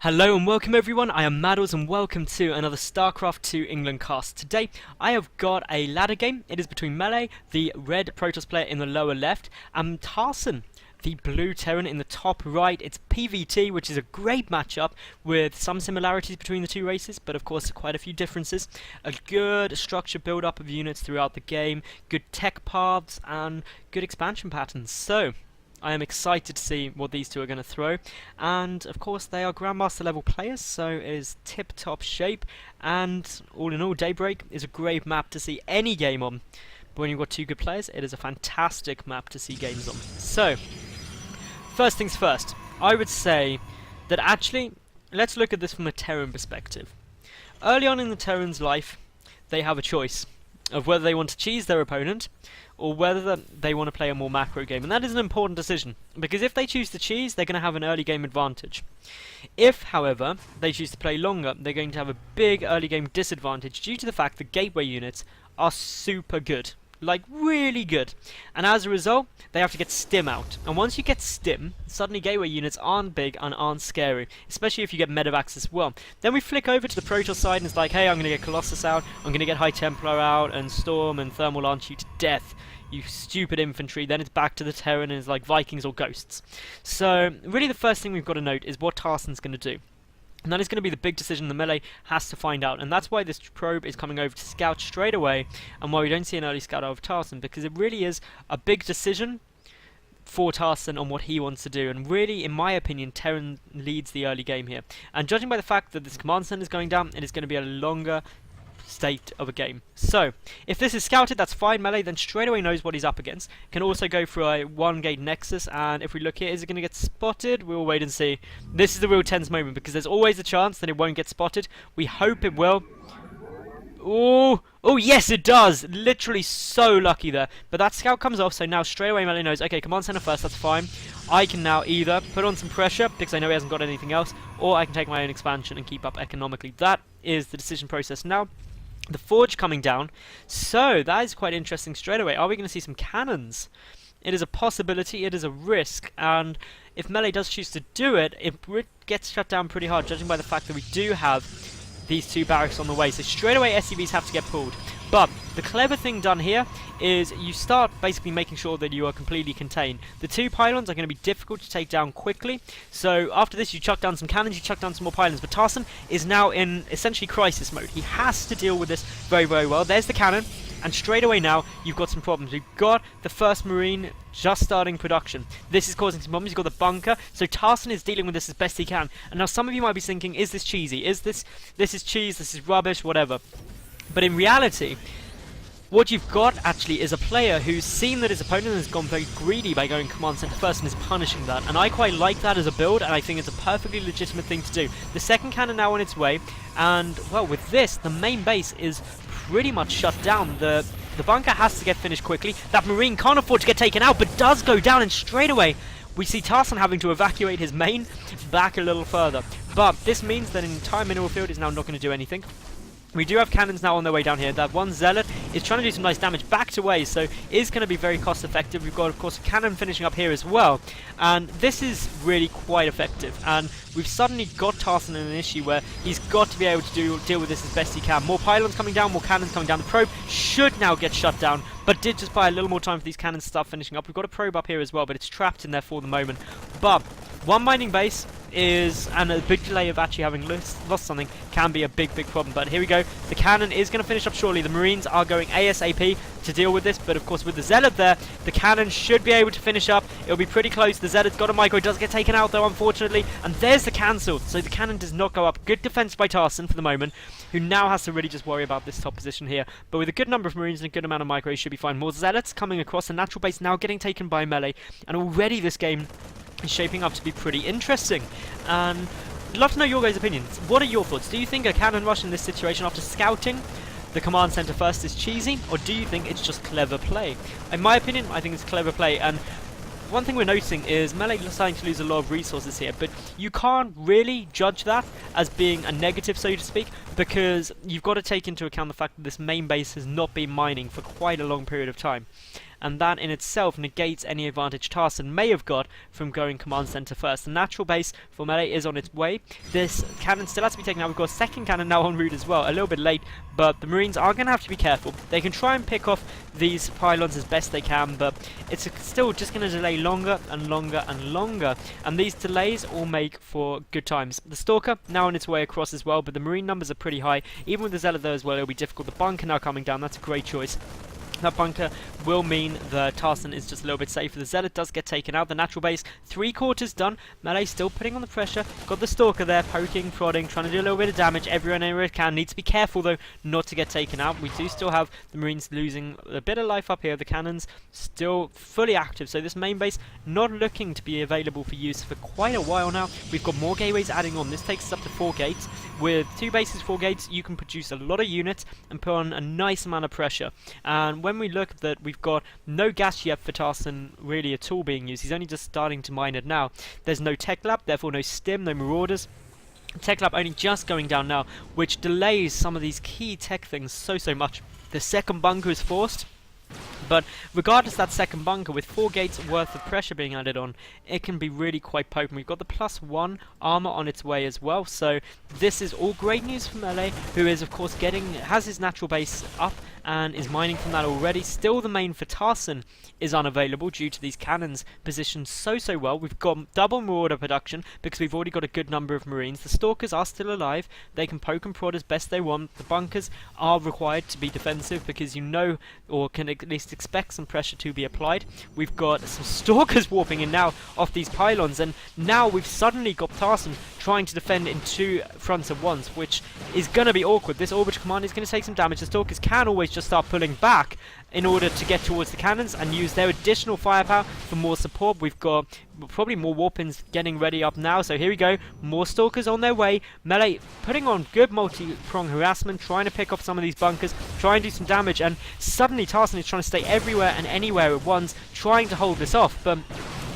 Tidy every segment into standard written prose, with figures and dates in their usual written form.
Hello and welcome everyone, I am Madals and welcome to another StarCraft 2 England cast. Today I have got a ladder game. It is between Melle, the red Protoss player in the lower left, and Tarson, the blue Terran in the top right. It's PvT, which is a great matchup with some similarities between the two races, but of course quite a few differences. A good structure build up of units throughout the game, good tech paths and good expansion patterns. So I am excited to see what these two are going to throw, and of course they are Grandmaster level players, so it is tip-top shape, and all in all, Daybreak is a great map to see any game on. But when you've got two good players, it is a fantastic map to see games on. So, first things first, I would say that actually, let's look at this from a Terran perspective. Early on in the Terran's life, they have a choice of whether they want to cheese their opponent or whether they want to play a more macro game, and that is an important decision, because if they choose to cheese, they're going to have an early game advantage. If, however, they choose to play longer, they're going to have a big early game disadvantage due to the fact that gateway units are super good. Like, really good. And as a result, they have to get stim out. And once you get stim, suddenly gateway units aren't big and aren't scary, especially if you get medevacs as well. Then we flick over to the Protoss side and it's like, hey, I'm going to get Colossus out, I'm going to get High Templar out, and Storm and Thermal launch you to death, you stupid infantry. Then it's back to the Terran and it's like Vikings or Ghosts. So, really the first thing we've got to note is what Tarson's going to do. And that is going to be the big decision the Melle has to find out. And that's why this probe is coming over to scout straight away, and why we don't see an early scout out of Tarson, because it really is a big decision for Tarson on what he wants to do. And really, in my opinion, Terran leads the early game here. And judging by the fact that this command center is going down, it is going to be a longer state of a game. So, if this is scouted, that's fine. Melle then straight away knows what he's up against. Can also go for a one gate nexus, and if we look here, is it going to get spotted? We'll wait and see. This is the real tense moment, because there's always a chance that it won't get spotted. We hope it will. Oh yes it does! Literally so lucky there. But that scout comes off, so now straight away Melle knows, okay, command center first, that's fine. I can now either put on some pressure, because I know he hasn't got anything else, or I can take my own expansion and keep up economically. That is the decision process now. The Forge coming down, so that is quite interesting straight away. Are we going to see some cannons? It is a possibility, it is a risk, and if Melle does choose to do it, it gets shut down pretty hard, judging by the fact that we do have these two barracks on the way. So straight away SCVs have to get pulled. But the clever thing done here is you start basically making sure that you are completely contained. The two pylons are going to be difficult to take down quickly, so after this you chuck down some cannons, you chuck down some more pylons. But Tarson is now in essentially crisis mode. He has to deal with this very, very well. There's the cannon, and straight away now you've got some problems. You've got the first Marine just starting production. This is causing some problems. You've got the bunker, so Tarson is dealing with this as best he can. And now some of you might be thinking, is this cheesy? Is this is cheese, this is rubbish, whatever. But in reality, what you've got actually is a player who's seen that his opponent has gone very greedy by going command center first and is punishing that. And I quite like that as a build, and I think it's a perfectly legitimate thing to do. The second cannon now on its way, and well, with this, the main base is pretty much shut down. The bunker has to get finished quickly. That Marine can't afford to get taken out, but does go down, and straight away we see Tarson having to evacuate his main back a little further. But this means that an entire mineral field is now not going to do anything. We do have cannons now on their way down here. That one Zealot is trying to do some nice damage backed away, so is going to be very cost effective. We've got, of course, a cannon finishing up here as well, and this is really quite effective. And we've suddenly got Tarson in an issue where he's got to be able to deal with this as best he can. More pylons coming down, more cannons coming down. The probe should now get shut down, but did just buy a little more time for these cannons to start finishing up. We've got a probe up here as well, but it's trapped in there for the moment. But one mining base is, and a big delay of actually having lost something can be a big problem. But here we go, the cannon is going to finish up shortly. The Marines are going ASAP to deal with this, but of course with the Zealot there, the cannon should be able to finish up. It'll be pretty close. The Zealot's got a micro, does get taken out though, unfortunately, and there's the cancel, so the cannon does not go up. Good defense by Tarson for the moment, who now has to really just worry about this top position here. But with a good number of Marines and a good amount of micros, should be fine. More Zealots coming across, the natural base now getting taken by Melle, and already this game is shaping up to be pretty interesting. And I'd love to know your guys' opinions. What are your thoughts? Do you think a cannon rush in this situation after scouting the command center first is cheesy, or do you think it's just clever play? In my opinion, I think it's clever play, and one thing we're noticing is Melle is starting to lose a lot of resources here, but you can't really judge that as being a negative, so to speak, because you've got to take into account the fact that this main base has not been mining for quite a long period of time. and that in itself negates any advantage Tarson may have got from going command center first. The natural base for Melle is on its way. This cannon still has to be taken out. We've got a second cannon now en route as well, a little bit late, but the Marines are going to have to be careful. They can try and pick off these pylons as best they can, but it's still just going to delay longer and longer and longer, and these delays all make for good times. The Stalker now on its way across as well, but the Marine numbers are pretty high. Even with the Zealot there as well, it'll be difficult. The bunker now coming down, that's a great choice. That bunker will mean that Tarson is just a little bit safer. The Zealot does get taken out. The natural base, 3/4 done. Melle still putting on the pressure. Got the Stalker there, poking, prodding, trying to do a little bit of damage. Everyone anywhere it can. Needs to be careful, though, not to get taken out. We do still have the Marines losing a bit of life up here. The cannons still fully active. So this main base not looking to be available for use for quite a while now. We've got more gateways adding on. This takes us up to 4 gates. With 2 bases, 4 gates, you can produce a lot of units and put on a nice amount of pressure. And when we look that we've got no gas yet for Tarson really at all being used, he's only just starting to mine it now. There's no tech lab, therefore no stim, no marauders. Tech lab only just going down now, which delays some of these key tech things so much. The second bunker is forced. But regardless of that second bunker, with 4 gates worth of pressure being added on, it can be really quite potent. We've got the +1 armor on its way as well, so this is all great news for Melle, who is of course has his natural base up and is mining from that already. Still the main for Tarson is unavailable due to these cannons positioned so well. We've got double marauder production because we've already got a good number of Marines. The Stalkers are still alive. They can poke and prod as best they want. The bunkers are required to be defensive because you know, or can at least expect some pressure to be applied. We've got some Stalkers warping in now off these pylons, and now we've suddenly got Tarson trying to defend in 2 fronts at once, which is going to be awkward. This orbital command is going to take some damage. The Stalkers can always just start pulling back in order to get towards the cannons and use their additional firepower for more support. We've got probably more warpins getting ready up now, so here we go. More Stalkers on their way. Melle putting on good multi-prong harassment, trying to pick off some of these bunkers, trying to do some damage, and suddenly Tarson is trying to stay everywhere and anywhere at once, trying to hold this off. But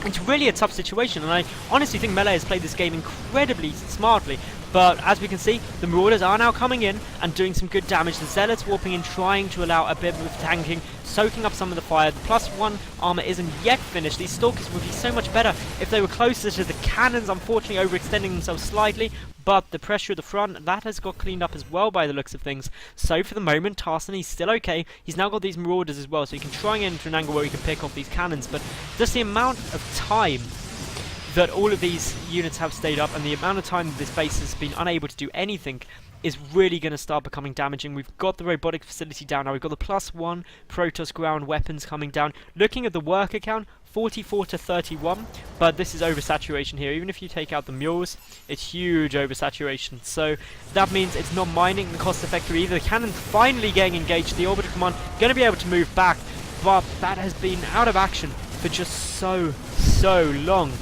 it's really a tough situation, and I honestly think Melle has played this game incredibly smartly. But as we can see, the Marauders are now coming in and doing some good damage. The Zealots warping in, trying to allow a bit of tanking, soaking up some of the fire. The +1 armor isn't yet finished. These Stalkers would be so much better if they were closer to the cannons, unfortunately overextending themselves slightly. But the pressure at the front, that has got cleaned up as well by the looks of things. So for the moment, Tarson, he's still okay. He's now got these Marauders as well, so he can try and get into an angle where he can pick off these cannons. But just the amount of time that all of these units have stayed up and the amount of time that this base has been unable to do anything is really going to start becoming damaging. We've got the robotic facility down now. We've got the +1 Protoss ground weapons coming down. Looking at the worker count, 44 to 31, but this is oversaturation here. Even if you take out the mules, it's huge oversaturation. So that means it's not mining and cost effective either. The cannon's finally getting engaged. The orbital command going to be able to move back, but that has been out of action for just so long.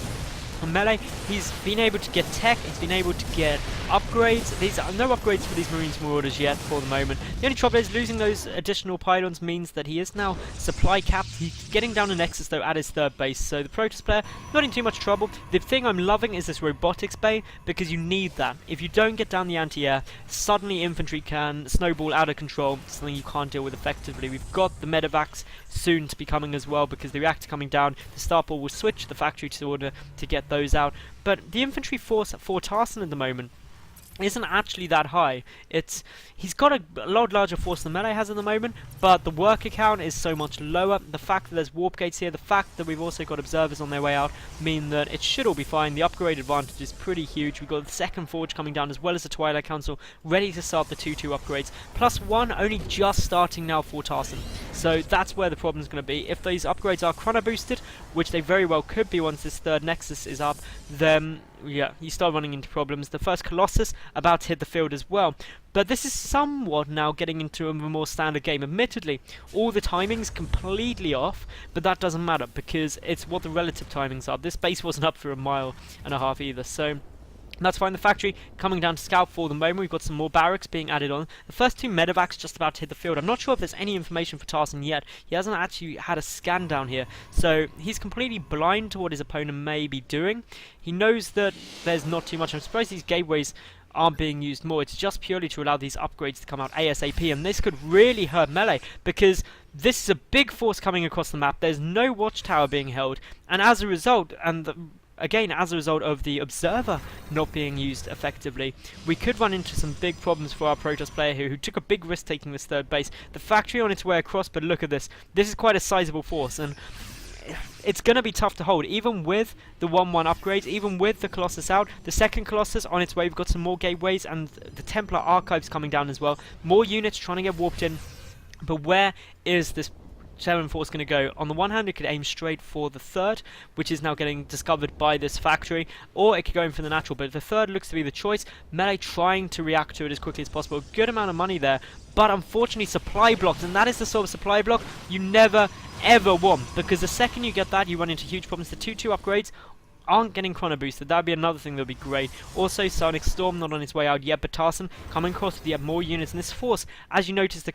And Melle, he's been able to get tech, he's been able to get upgrades. These are no upgrades for these Marines Marauders yet for the moment. The only trouble is losing those additional pylons means that he is now supply capped. He's getting down a Nexus though at his 3rd base, so the Protoss player not in too much trouble. The thing I'm loving is this robotics bay, because you need that. If you don't get down the anti-air, suddenly infantry can snowball out of control, something you can't deal with effectively. We've got the medevacs soon to be coming as well, because the reactor coming down, the Starport will switch the factory to order to get those out. But the infantry force for Tarson at the moment isn't actually that high. He's got a lot larger force than Melle has at the moment, but the worker count is so much lower. The fact that there's warp gates here, the fact that we've also got observers on their way out, mean that it should all be fine. The upgrade advantage is pretty huge. We've got the second forge coming down as well as the Twilight Council ready to start the 2-2 upgrades. +1 only just starting now for Tarson. So that's where the problem's going to be. If these upgrades are chrono boosted, which they very well could be once this 3rd Nexus is up, then yeah, you start running into problems. The first Colossus about to hit the field as well. But this is somewhat now getting into a more standard game. Admittedly, all the timing's completely off, but that doesn't matter because it's what the relative timings are. This base wasn't up for a mile and a half either, so That's fine. The factory coming down to scout for the moment. We've got some more barracks being added on. The first 2 medevacs just about to hit the field. I'm not sure if there's any information for Tarson yet. He hasn't actually had a scan down here, so he's completely blind to what his opponent may be doing. He knows that there's not too much. I'm surprised these gateways aren't being used more. It's just purely to allow these upgrades to come out ASAP, and this could really hurt Melle, because this is a big force coming across the map. There's no watchtower being held, and as a result, again, as a result of the observer not being used effectively, we could run into some big problems for our Protoss player here, who took a big risk taking this 3rd base. The factory on its way across, but look at this. This is quite a sizable force, and it's going to be tough to hold, even with the 1-1 upgrades, even with the Colossus out. The 2nd Colossus on its way. We've got some more gateways, and the Templar archives coming down as well. More units trying to get warped in, but where is this 7 force going to go? On the one hand, it could aim straight for the 3rd, which is now getting discovered by this factory, or it could go in for the natural, but the 3rd looks to be the choice. Melle trying to react to it as quickly as possible. Good amount of money there, but unfortunately supply blocked, and that is the sort of supply block you never ever want, because the second you get that, you run into huge problems. The 2-2 upgrades aren't getting chrono boosted. That would be another thing that would be great. Also, Sonic Storm not on its way out yet, but Tarson coming across with yet more units, and this force, as you notice, the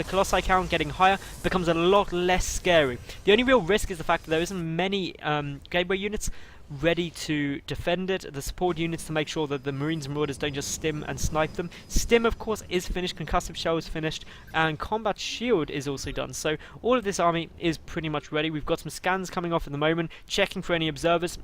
Colossi count getting higher becomes a lot less scary. The only real risk is the fact that there isn't many gateway units ready to defend it. The support units to make sure that the Marines and Marauders don't just stim and snipe them. Stim, of course, is finished, Concussive Shell is finished, and Combat Shield is also done. So all of this army is pretty much ready. We've got some scans coming off at the moment, checking for any observers.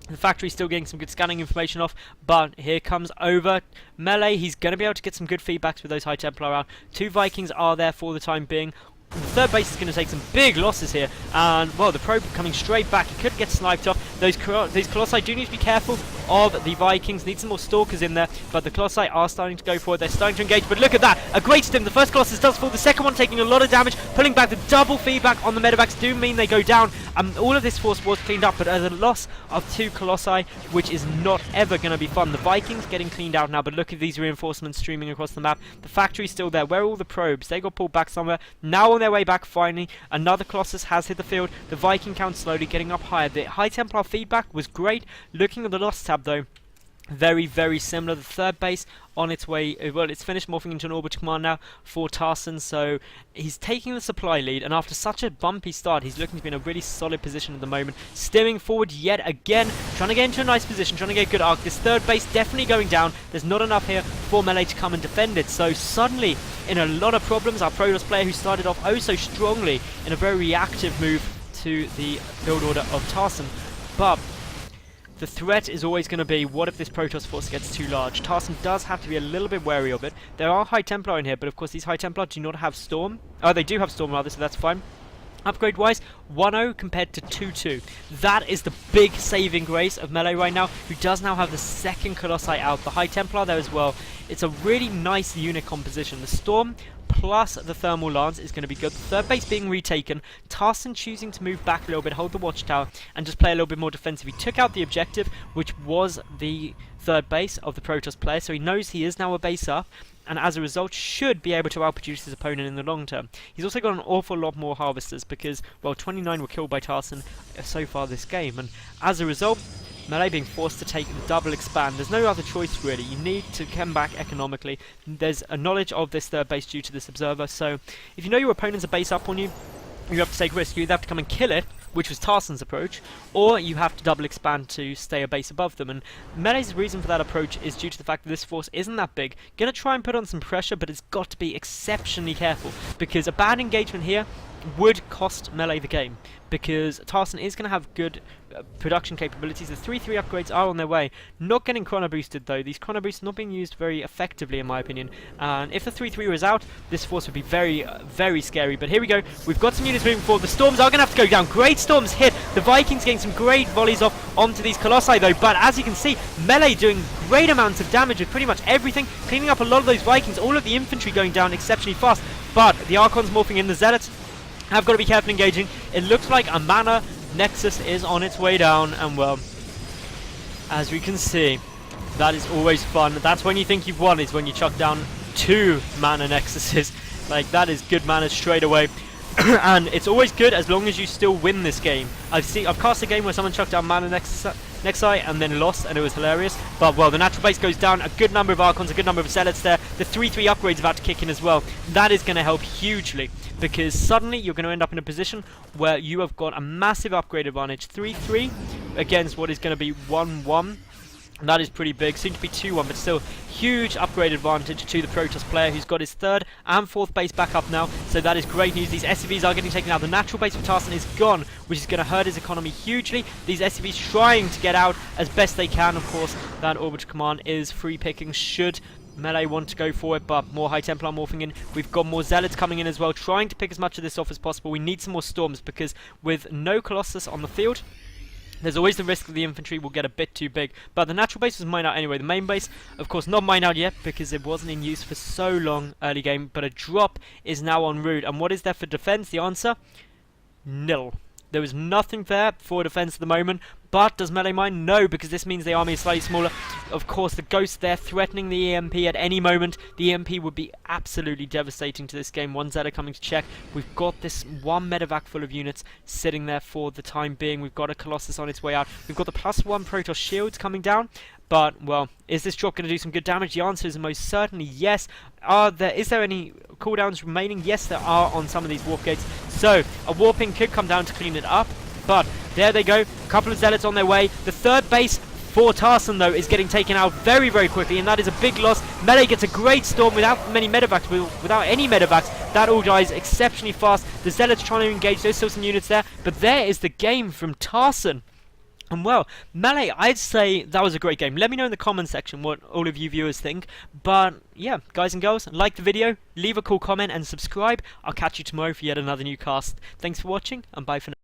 The factory's still getting some good scanning information off, but here comes over Melle. He's going to be able to get some good feedbacks with those High Templar out. 2 Vikings are there for the time being. The 3rd base is going to take some big losses here, and well, the probe coming straight back. He could get sniped off. These Colossi do need to be careful of the Vikings. Need some more Stalkers in there, but the Colossi are starting to go forward. They're starting to engage, but look at that, a great stim. The first Colossus does fall, the second one taking a lot of damage, pulling back. The double feedback on the medevacs do mean they go down. All of this force was cleaned up, but at a loss of 2 Colossi, which is not ever going to be fun. The Vikings getting cleaned out now, but look at these reinforcements streaming across the map. The factory's still there. Where are all the probes? They got pulled back somewhere. Now on their way back, finally, another Colossus has hit the field. The Viking count slowly getting up higher. The High Templar feedback was great. Looking at the loss tab, though, very, very similar. The 3rd base on its way, well, it's finished morphing into an orbital command now for Tarson, so he's taking the supply lead, and after such a bumpy start, he's looking to be in a really solid position at the moment. Steering forward yet again, trying to get into a nice position, trying to get a good arc. This 3rd base definitely going down. There's not enough here for Melle to come and defend it, so suddenly in a lot of problems. Our Protoss player, who started off oh so strongly in a very reactive move to the build order of Tarson, but the threat is always going to be, what if this Protoss force gets too large? Tarson does have to be a little bit wary of it. There are High Templar in here, but of course these High Templar do not have Storm. Oh, they do have Storm rather, so that's fine. Upgrade-wise, 1-0 compared to 2-2. That is the big saving grace of Melle right now, who does now have the 2nd Colossi out. The High Templar there as well. It's a really nice unit composition. The Storm plus the Thermal Lance is going to be good. The 3rd base being retaken. Tarson choosing to move back a little bit, hold the Watchtower, and just play a little bit more defensive. He took out the objective, which was the 3rd base of the Protoss player, so he knows he is now a base up, and as a result should be able to outproduce his opponent in the long term. He's also got an awful lot more harvesters because, well, 29 were killed by Tarson so far this game, and as a result, Melle being forced to take the double expand. There's no other choice really. You need to come back economically. There's a knowledge of this 3rd base due to this observer, so if you know your opponent's a base up on you, you have to take risk. You either have to come and kill it, which was Tarson's approach, or you have to double expand to stay a base above them. And Melle's reason for that approach is due to the fact that this force isn't that big. Gonna try and put on some pressure, but it's got to be exceptionally careful, because a bad engagement here would cost Melle the game, because Tarson is going to have good production capabilities. The 3-3 upgrades are on their way. Not getting chrono boosted though. These chrono boosts not being used very effectively in my opinion. And if the 3-3 was out, this force would be very, very scary. But here we go. We've got some units moving forward. The Storms are going to have to go down. Great Storms hit. The Vikings getting some great volleys off onto these Colossi though. But as you can see, Melle doing great amounts of damage with pretty much everything. Cleaning up a lot of those Vikings. All of the infantry going down exceptionally fast. But the Archons morphing in. The Zealots have got to be careful engaging. It looks like a mana Nexus is on its way down, and well, as we can see, that is always fun. That's when you think you've won, is when you chuck down 2 mana Nexuses. Like, that is good mana straight away. And it's always good as long as you still win this game. I've cast a game where someone chucked down mana next site, and then lost, and it was hilarious. But, well, the natural base goes down. A good number of Archons, a good number of Zealots there. The 3-3 upgrade's about to kick in as well. That is going to help hugely, because suddenly you're going to end up in a position where you have got a massive upgrade advantage. 3-3 against what is going to be 1-1. That is pretty big, soon to be 2-1, but still huge upgrade advantage to the Protoss player, who's got his 3rd and 4th base back up now, so that is great news. These SCVs are getting taken out. The natural base of Tarson is gone, which is going to hurt his economy hugely. These SCVs trying to get out as best they can. Of course, that orbital command is free picking should Melle want to go for it, but more High Templar morphing in. We've got more Zealots coming in as well, trying to pick as much of this off as possible. We need some more Storms, because with no Colossus on the field, there's always the risk that the infantry will get a bit too big. But the natural base was mined out anyway. The main base, of course, not mined out yet because it wasn't in use for so long early game. But a drop is now en route. And what is there for defense? The answer? Nil. There was nothing there for defense at the moment. But does Melle mine? No, because this means the army is slightly smaller. Of course, the Ghost there threatening the EMP at any moment. The EMP would be absolutely devastating to this game. One Zeta coming to check. We've got this one medevac full of units sitting there for the time being. We've got a Colossus on its way out. We've got the +1 Protoss shields coming down. But, well, is this drop going to do some good damage? The answer is most certainly yes. Is there any cooldowns remaining? Yes, there are on some of these warp gates. So, a warping could come down to clean it up. But, there they go. A couple of Zealots on their way. The 3rd base for Tarson, though, is getting taken out very, very quickly. And that is a big loss. Melle gets a great storm without many medevacs. Without any medevacs, that all dies exceptionally fast. The Zealots trying to engage. There's still some units there. But there is the game from Tarson. And well, Melle, I'd say that was a great game. Let me know in the comment section what all of you viewers think. But yeah, guys and girls, like the video, leave a cool comment and subscribe. I'll catch you tomorrow for yet another new cast. Thanks for watching, and bye for now.